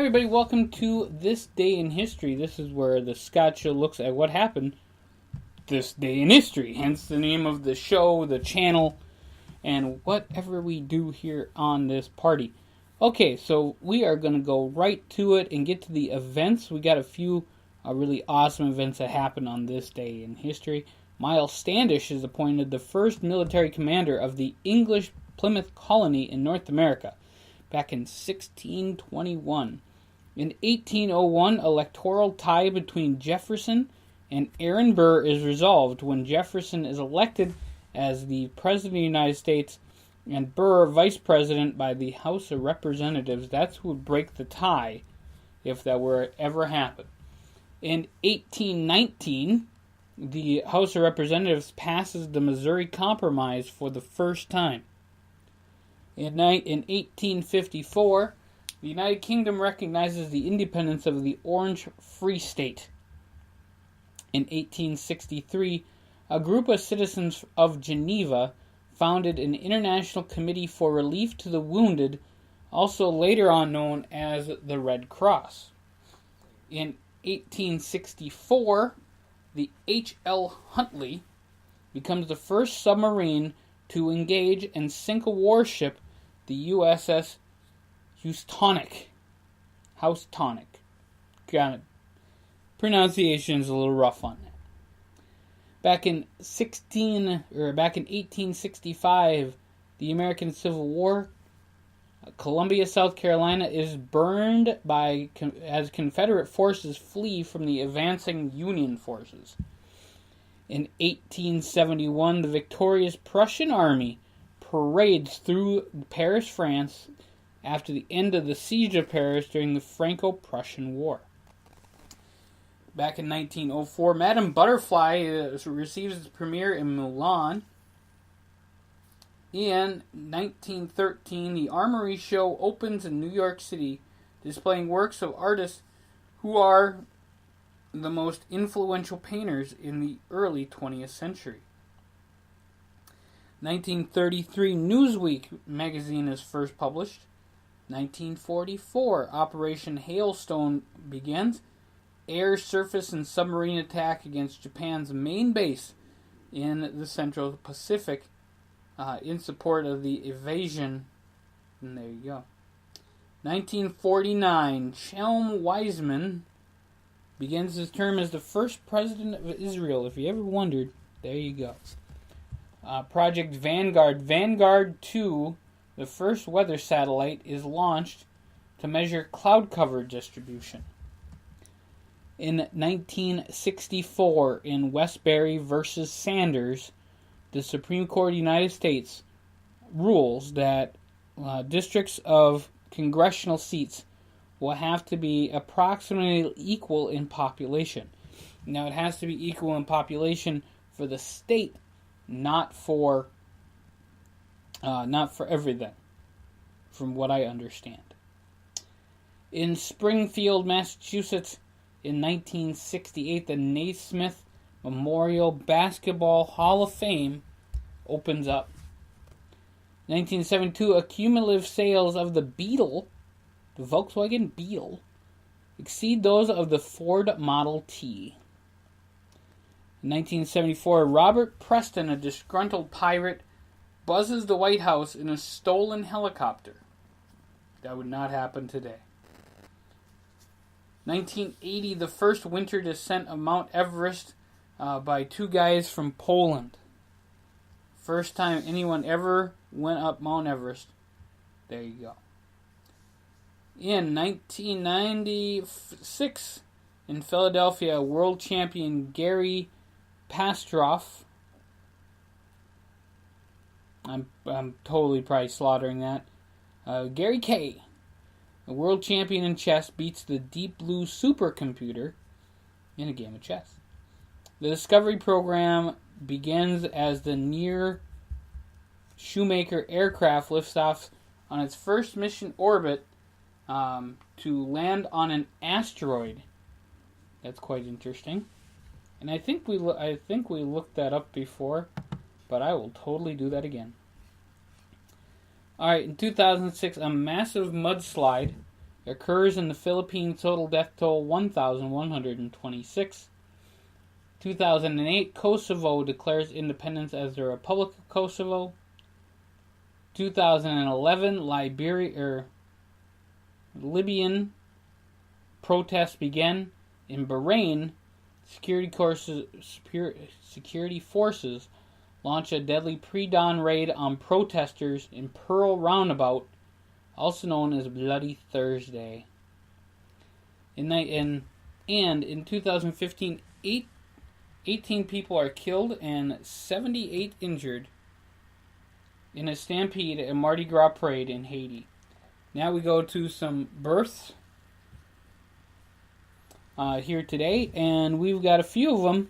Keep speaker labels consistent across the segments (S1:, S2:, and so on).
S1: everybody, welcome to This Day in History. This is where the Scott Show looks at what happened this day in history, hence the name of the show, the channel, and whatever we do here on this party. Okay, so we are going to go right to it and get to the events. We got a few really awesome events that happened on this day in history. Miles Standish is appointed the first military commander of the English Plymouth colony in North America back in 1621. In 1801, electoral tie between Jefferson and Aaron Burr is resolved when Jefferson is elected as the President of the United States and Burr Vice President by the House of Representatives. That's who would break the tie if that were ever happen. In 1819, the House of Representatives passes the Missouri Compromise for the first time. In 1854, the United Kingdom recognizes the independence of the Orange Free State. In 1863, a group of citizens of Geneva founded an International Committee for Relief to the Wounded, also later on known as the Red Cross. In 1864, the H.L. Huntley becomes the first submarine to engage and sink a warship, the USS Houstonic. Got it. Pronunciation's a little rough on that. Back in 1865, the American Civil War, Columbia, South Carolina is burned as Confederate forces flee from the advancing Union forces. In 1871, the victorious Prussian army parades through Paris, France, after the end of the siege of Paris during the Franco-Prussian War. Back in 1904, Madame Butterfly receives its premiere in Milan. In 1913, the Armory Show opens in New York City, displaying works of artists who are the most influential painters in the early 20th century. 1933, Newsweek magazine is first published. 1944, Operation Hailstone begins. Air, surface, and submarine attack against Japan's main base in the Central Pacific in support of the invasion. And there you go. 1949, Shalom Weizmann begins his term as the first president of Israel. If you ever wondered, there you go. Project Vanguard. Vanguard 2, the first weather satellite, is launched to measure cloud cover distribution. In 1964, in Westbury versus Sanders, the Supreme Court of the United States rules that districts of congressional seats will have to be approximately equal in population. Now, it has to be equal in population for the state, not for everything, from what I understand. In Springfield, Massachusetts, in 1968, the Naismith Memorial Basketball Hall of Fame opens up. 1972, cumulative sales of the Beetle, the Volkswagen Beetle, exceed those of the Ford Model T. In 1974, Robert Preston, a disgruntled pirate, buzzes the White House in a stolen helicopter. That would not happen today. 1980, the first winter descent of Mount Everest by two guys from Poland. First time anyone ever went up Mount Everest. There you go. In 1996, in Philadelphia, world champion Gary Pastroff, I'm totally probably slaughtering that, Gary K., a world champion in chess, beats the Deep Blue supercomputer in a game of chess. The Discovery program begins as the near Shoemaker aircraft lifts off on its first mission orbit to land on an asteroid. That's quite interesting. And I think we looked that up before, but I will totally do that again. Alright, in 2006, a massive mudslide occurs in the Philippines. Total death toll 1,126. 2008, Kosovo declares independence as the Republic of Kosovo. 2011, Libyan protests began. In Bahrain, security forces launch a deadly pre-dawn raid on protesters in Pearl Roundabout, also known as Bloody Thursday. In 2015, 18 people are killed and 78 injured in a stampede at a Mardi Gras parade in Haiti. Now we go to some births here today, and we've got a few of them,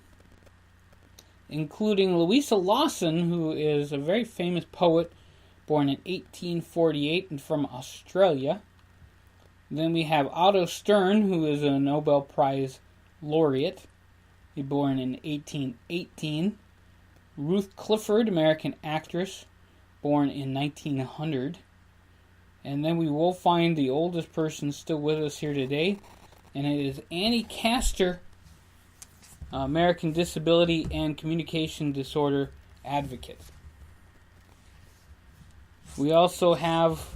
S1: including Louisa Lawson, who is a very famous poet, born in 1848 and from Australia. Then we have Otto Stern, who is a Nobel Prize laureate. He was born in 1818. Ruth Clifford, American actress, born in 1900. And then we will find the oldest person still with us here today, and it is Annie Castor, American disability and communication disorder advocate. We also have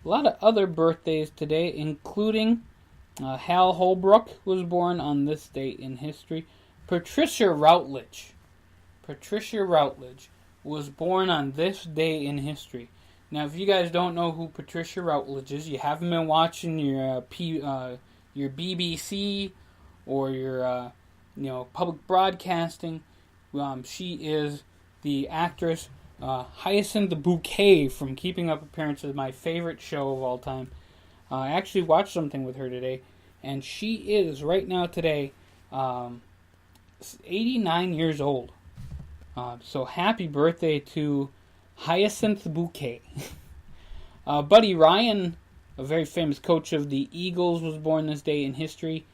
S1: a lot of other birthdays today, including Hal Holbrook was born on this date in history. Patricia Routledge was born on this day in history. Now, if you guys don't know who Patricia Routledge is, you haven't been watching your BBC or your public broadcasting. She is the actress Hyacinth Bouquet from Keeping Up Appearances, my favorite show of all time. I actually watched something with her today, and she is right now today 89 years old. So happy birthday to Hyacinth Bouquet. Buddy Ryan, a very famous coach of the Eagles, was born this day in history.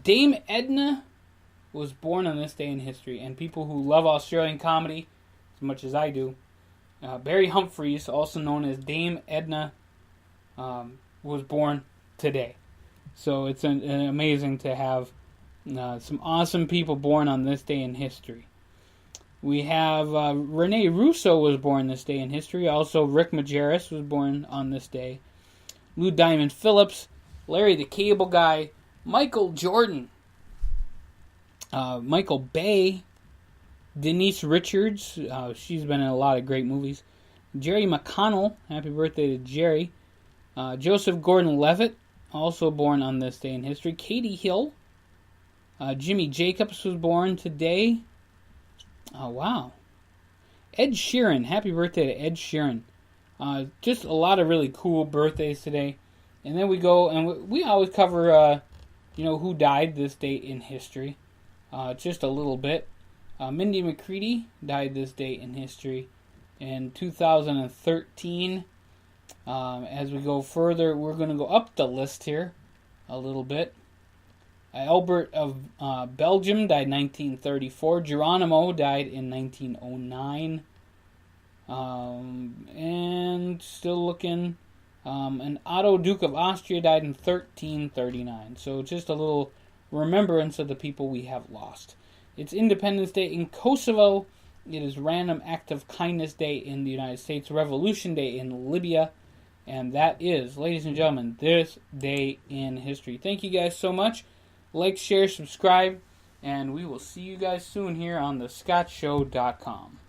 S1: Dame Edna was born on this day in history. And people who love Australian comedy, as much as I do, Barry Humphries, also known as Dame Edna, was born today. So it's amazing to have some awesome people born on this day in history. We have Rene Russo was born this day in history. Also, Rick Majerus was born on this day. Lou Diamond Phillips, Larry the Cable Guy, Michael Jordan, Michael Bay, Denise Richards. She's been in a lot of great movies. Jerry McConnell, happy birthday to Jerry. Joseph Gordon-Levitt, also born on this day in history. Katie Hill. Jimmy Jacobs was born today. Oh, wow. Ed Sheeran. Happy birthday to Ed Sheeran. Just a lot of really cool birthdays today. And then we go, and we always cover, who died this date in history. Just a little bit. Mindy McCready died this date in history in 2013. As we go further, we're going to go up the list here a little bit. Albert of Belgium died in 1934. Geronimo died in 1909. And still looking. And Otto, Duke of Austria, died in 1339. So just a little remembrance of the people we have lost. It's Independence Day in Kosovo. It is Random Act of Kindness Day in the United States. Revolution Day in Libya. And that is, ladies and gentlemen, this day in history. Thank you guys so much. Like, share, subscribe, and we will see you guys soon here on thescottshow.com.